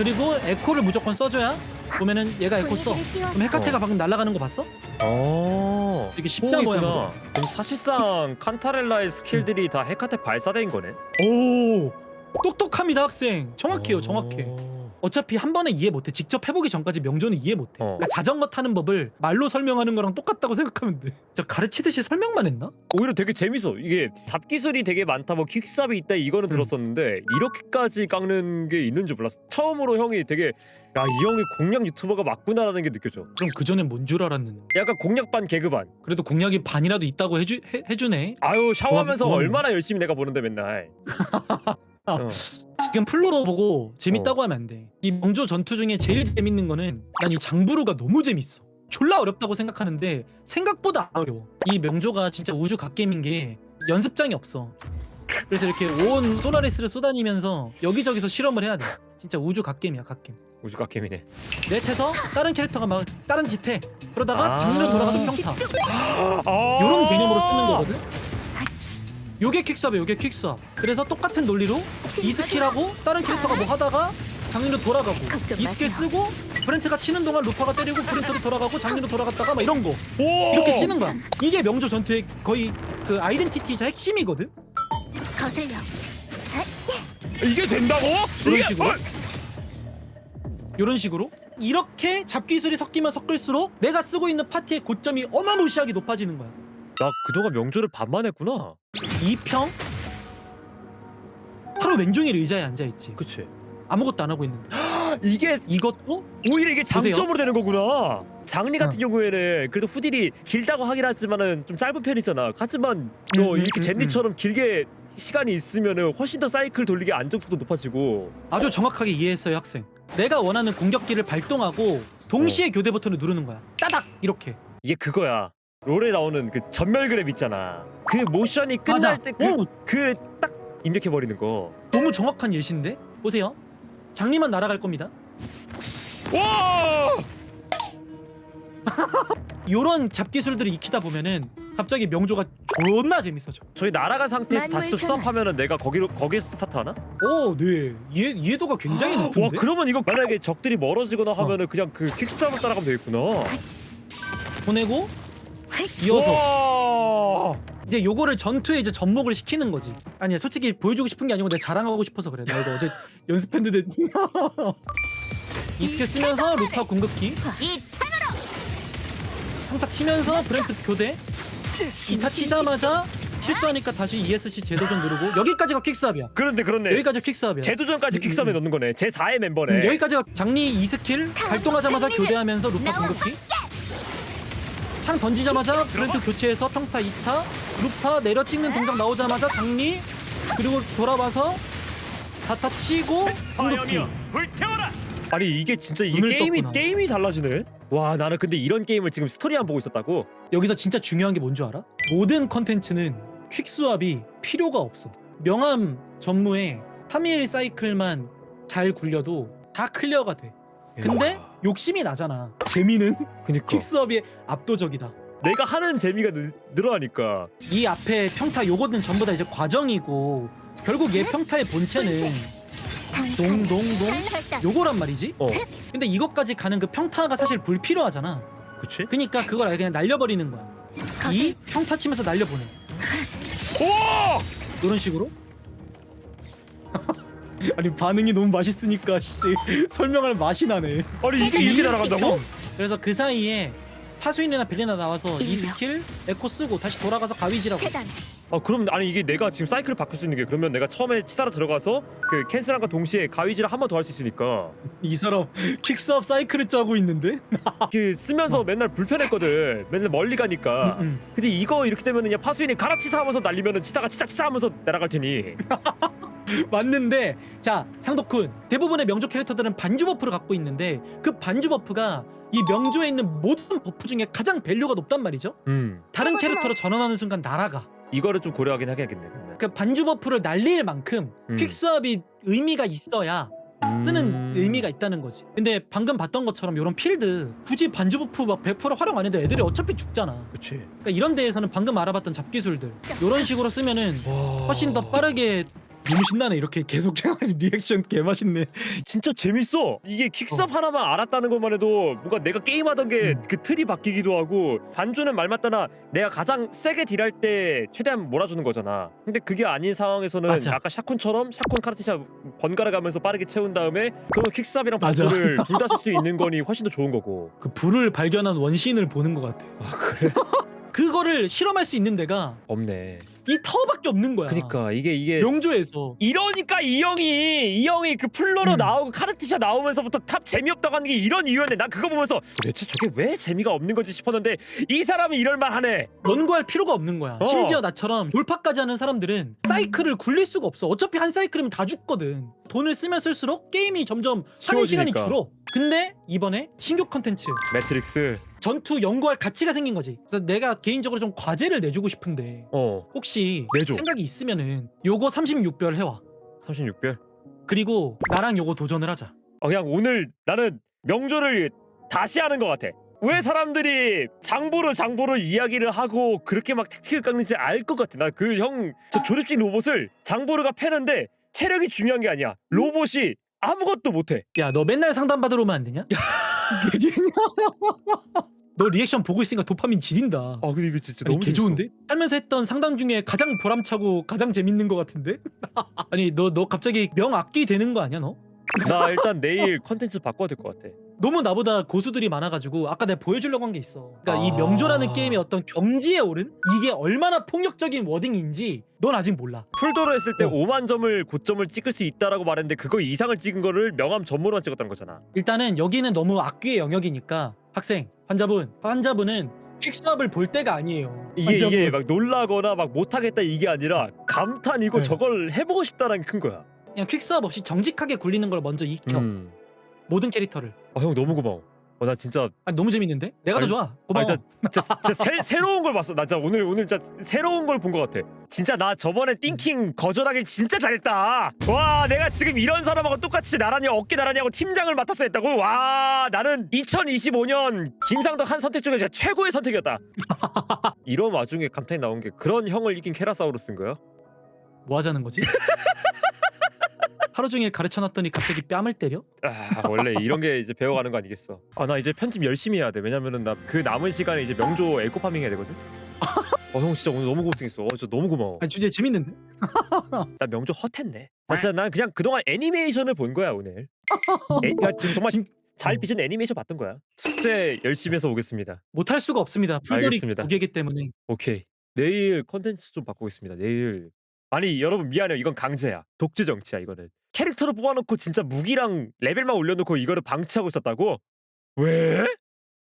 그리고 에코를 무조건 써줘야 보면은 얘가 에코 써. 그럼 헤카테가 방금 날아가는 거 봤어? 이게 십자 모양으로. 그럼 사실상 칸타렐라의 스킬들이 다 헤카테 발사대인 거네. 오 똑똑합니다 학생. 정확해요 정확해. 어차피 한 번에 이해 못해. 직접 해보기 전까지 명조는 이해 못해. 그러니까 자전거 타는 법을 말로 설명하는 거랑 똑같다고 생각하면 돼. 저 가르치듯이 설명만 했나? 오히려 되게 재밌어. 이게 잡기술이 되게 많다, 뭐 킥삽이 있다 이거는 들었었는데 이렇게까지 깎는 게 있는 줄 몰랐어. 처음으로 형이 되게 야, 이 형이 공략 유튜버가 맞구나라는 게 느껴져. 그럼 그전엔 뭔 줄 알았는데. 약간 공략 반 개그 반. 그래도 공략이 반이라도 있다고 해주네. 아유, 샤워하면서 고맙네. 얼마나 열심히 내가 보는데 맨날. 지금 플로로 보고 재밌다고 하면 안 돼. 이 명조 전투 중에 제일 재밌는 거는 난 이 장부루가 너무 재밌어. 졸라 어렵다고 생각하는데 생각보다 안 어려워. 이 명조가 진짜 우주 갓게임인 게 연습장이 없어. 그래서 이렇게 온 소라리스를 쏘다니면서 여기저기서 실험을 해야 돼. 진짜 우주 갓게임이야 갓게임. 우주 갓게임이네. 넷에서 다른 캐릭터가 막 다른 짓 해. 그러다가 장르 돌아가서 평타. 아 요런 개념으로 쓰는 거거든. 요게 퀵수업이야 요게 퀵수업. 그래서 똑같은 논리로 이 스킬하고 다른 캐릭터가 뭐 하다가 장르로 돌아가고 이 스킬 쓰고 브렌트가 치는 동안 루파가 때리고 브렌트로 돌아가고 장르로 돌아갔다가 막 이런 거 이렇게 치는 거야. 이게 명조 전투의 거의 그 아이덴티티이자 핵심이거든. 거슬려. 이게 된다고? 이런 이게 식으로 이런 식으로 이렇게 잡기술이 섞이면 섞일수록 내가 쓰고 있는 파티의 고점이 어마무시하게 높아지는 거야. 나 그동안 명조를 반만 했구나. 2평 하루 맹종일 의자에 앉아있지. 그치. 아무것도 안 하고 있는데 이게 이것도 오히려 이게 보세요. 장점으로 되는 거구나. 장리 같은 경우에는 그래도 후딜이 길다고 하긴 하지만은 좀 짧은 편이잖아. 하지만 너 이렇게 젠니처럼 길게 시간이 있으면은 훨씬 더 사이클 돌리기 안정성도 높아지고. 아주 정확하게 이해했어요 학생. 내가 원하는 공격기를 발동하고 동시에 교대 버튼을 누르는 거야. 따닥 이렇게. 이게 그거야. 롤에 나오는 그 전멸 그랩 있잖아. 그 모션이 끝날 맞아. 때 그 딱 입력해 버리는 거. 너무 정확한 예시인데? 보세요. 장리만 날아갈 겁니다. 와! 요런 잡기술들을 익히다 보면은 갑자기 명조가 존나 재밌어져. 저희 날아간 상태에서 다시 또 만물 수업하면은 내가 거기서 스타트하나? 오, 네. 이해도가 굉장히 높은데? 와, 그러면 이거 만약에 적들이 멀어지거나 하면은 그냥 그 퀵스업을 따라가면 되겠구나. 보내고 이어서 와! 이제 요거를 전투에 이제 접목을 시키는 거지. 아니야, 솔직히 보여주고 싶은 게 아니고 내가 자랑하고 싶어서 그래. 나 이거 어제 연습했는데 이 스킬 쓰면서 루파 궁극기 이 창으로. 평타 치면서 브랜트 교대 2타 치자마자 실수하니까 다시 ESC 재도전 누르고 여기까지가 퀵스업이야. 그런데 여기까지 퀵스업이야. 제도전까지 퀵스업에 넣는 거네. 제 4의 멤버네. 여기까지가 장리 2스킬 발동하자마자 교대하면서 루파 궁극기 창 던지자마자 브랜트 교체해서 평타 2타 루파 내려 찍는 동작 나오자마자 장리 그리고 돌아와서 4타 치고 궁극기. 불태워라. 아니 이게 진짜 이게 눈을 떴구나. 게임이 달라지네. 와, 나는 근데 이런 게임을 지금 스토리만 보고 있었다고. 여기서 진짜 중요한 게 뭔 줄 알아? 모든 컨텐츠는 퀵스왑이 필요가 없어. 명함 전무에 3일 사이클만 잘 굴려도 다 클리어가 돼. 근데 욕심이 나잖아. 재미는 그니까 퀵스왑이 압도적이다. 내가 하는 재미가 늘어나니까. 이 앞에 평타 요거는 전부 다 이제 과정이고 결국 얘 평타의 본체는 동동동 요거란 말이지. 근데 이것까지 가는 그 평타가 사실 불필요하잖아. 그치? 그니까 그걸 아예 그냥 날려버리는 거야. 이 평타 치면서 날려보내. 오! 이런 식으로. 아니 반응이 너무 맛있으니까 씨, 설명할 맛이 나네. 아니 이게 이렇게 날아간다고? 그래서 그 사이에 파수인이나 벨리나 나와서 이 스킬 에코 쓰고 다시 돌아가서 가위질하고. 재단. 아 그럼 아니 이게 내가 지금 사이클을 바꿀 수 있는 게 그러면 내가 처음에 치사로 들어가서 그 캔슬한과 동시에 가위질을 한 번 더 할 수 있으니까 이 사람 킥스업 사이클을 짜고 있는데? 그 쓰면서 맨날 불편했거든. 맨날 멀리 가니까. 근데 이거 이렇게 되면은 그냥 파수인이 가라 치사 하면서 날리면은 치사가 치사 하면서 날아갈 테니. 맞는데 자 상도쿤 대부분의 명조 캐릭터들은 반주 버프를 갖고 있는데 그 반주 버프가 이 명조에 있는 모든 버프 중에 가장 밸류가 높단 말이죠. 다른 캐릭터로 전환하는 순간 날아가. 이거를 좀 고려하긴 하겠네 그러면. 그 반주 버프를 날릴 만큼 퀵스왑이 의미가 있어야 쓰는 의미가 있다는 거지. 근데 방금 봤던 것처럼 이런 필드 굳이 반주 버프 막 100% 활용 안 해도 애들이 어차피 죽잖아. 그치. 그러니까 이런 데에서는 방금 알아봤던 잡기술들 이런 식으로 쓰면은 훨씬 더 빠르게 너무 신나네. 이렇게 계속 리액션 개 맛있네. 진짜 재밌어. 이게 킥삽 하나만 알았다는 것만 해도 뭔가 내가 게임하던 게 그 틀이 바뀌기도 하고 반주는 말 맞다나 내가 가장 세게 딜할 때 최대한 몰아주는 거잖아. 근데 그게 아닌 상황에서는 맞아. 아까 샤콘처럼 샤콘 카르티샤 번갈아 가면서 빠르게 채운 다음에 그러면 킥삽이랑 맞아. 반주를 둘 다 쓸 수 있는 거니 훨씬 더 좋은 거고. 그 불을 발견한 원시인을 보는 것 같아. 아 그래? 그거를 실험할 수 있는 데가 없네. 이 타워밖에 없는 거야. 그니까 이게 명조에서. 이러니까 이 형이 그 플로로 나오고 카르티샤 나오면서부터 탑 재미없다고 하는 게 이런 이유였네. 난 그거 보면서 도대체 저게 왜 재미가 없는 건지 싶었는데 이 사람이 이럴만 하네. 연구할 필요가 없는 거야. 심지어 나처럼 돌파까지 하는 사람들은 사이클을 굴릴 수가 없어. 어차피 한 사이클이면 다 죽거든. 돈을 쓰면 쓸수록 게임이 점점 하는 시간이 쉬워지니까. 줄어. 근데 이번에 신규 컨텐츠 매트릭스. 전투 연구할 가치가 생긴 거지. 그래서 내가 개인적으로 좀 과제를 내주고 싶은데 혹시 내줘. 생각이 있으면은 요거 36별 해와. 36별. 그리고 나랑 요거 도전을 하자. 그냥 오늘 나는 명조를 다시 하는 것 같아. 왜 사람들이 장부로 이야기를 하고 그렇게 막 택틱을 깎는지 알 것 같아. 나 그 형 저 조립식 로봇을 장부르가 패는데 체력이 중요한 게 아니야. 로봇이 아무것도 못해. 야, 너 맨날 상담 받으러 오면 안 되냐? 너 리액션 보고 있으니까 도파민 지린다. 아 근데 이거 진짜 아니, 너무 개 재밌어. 좋은데? 살면서 했던 상담 중에 가장 보람차고 가장 재밌는 것 같은데? 아니 너 갑자기 명악기 되는 거 아니야 너? 나 일단 내일 컨텐츠 바꿔야 될 것 같아. 너무 나보다 고수들이 많아가지고 아까 내가 보여주려고 한 게 있어. 그러니까 이 아. 명조라는 게임의 어떤 경지에 오른 이게 얼마나 폭력적인 워딩인지 넌 아직 몰라. 풀도로 했을 때 어. 5만 점을 고점을 찍을 수 있다라고 말했는데 그거 이상을 찍은 거를 명함 전문으로만 찍었다는 거잖아. 일단은 여기는 너무 악귀의 영역이니까 학생, 환자분은 퀵스왑을 볼 때가 아니에요. 이게 막 놀라거나 막 못하겠다 이게 아니라 감탄이고 네. 저걸 해보고 싶다는 게 큰 거야. 그냥 퀵스왑 없이 정직하게 굴리는 걸 먼저 익혀. 모든 캐릭터를. 형 너무 고마워. 나 진짜 아니 너무 재밌는데? 내가 더 아니, 좋아. 고마워. 진짜 새로운 걸 봤어. 나 진짜 오늘 진짜 새로운 걸 본 것 같아. 진짜 나 저번에 띵킹 거절하기 진짜 잘했다. 와 내가 지금 이런 사람하고 똑같이 나란히 어깨 나란히 하고 팀장을 맡았어 했다고. 와 나는 2025년 김상덕 한 선택 중에 진짜 최고의 선택이었다. 이런 와중에 감탄이 나온 게 그런 형을 이긴 케라사우루스인 거야? 뭐 하자는 거지? 하루 종일 가르쳐놨더니 갑자기 뺨을 때려? 아 원래 이런 게 이제 배워가는 거 아니겠어. 나 이제 편집 열심히 해야 돼. 왜냐면은 나 그 남은 시간에 이제 명조 에코파밍 해야 되거든. 형 진짜 오늘 너무 고생했어. 진짜 너무 고마워. 아니 주제 재밌는데? 나 명조 헛했네. 진짜 난 그냥 그동안 애니메이션을 본 거야 오늘. 야 지금 정말 잘 빚은 애니메이션 봤던 거야. 숙제 열심히 해서 오겠습니다. 못할 수가 없습니다. 풀돌이 알겠습니다. 무게기 때문에. 오케이. 내일 컨텐츠 좀 바꾸겠습니다. 내일. 아니 여러분 미안해요. 이건 강제야. 독재 정치야 이거는. 캐릭터를 뽑아놓고 진짜 무기랑 레벨만 올려놓고 이거를 방치하고 있었다고? 왜?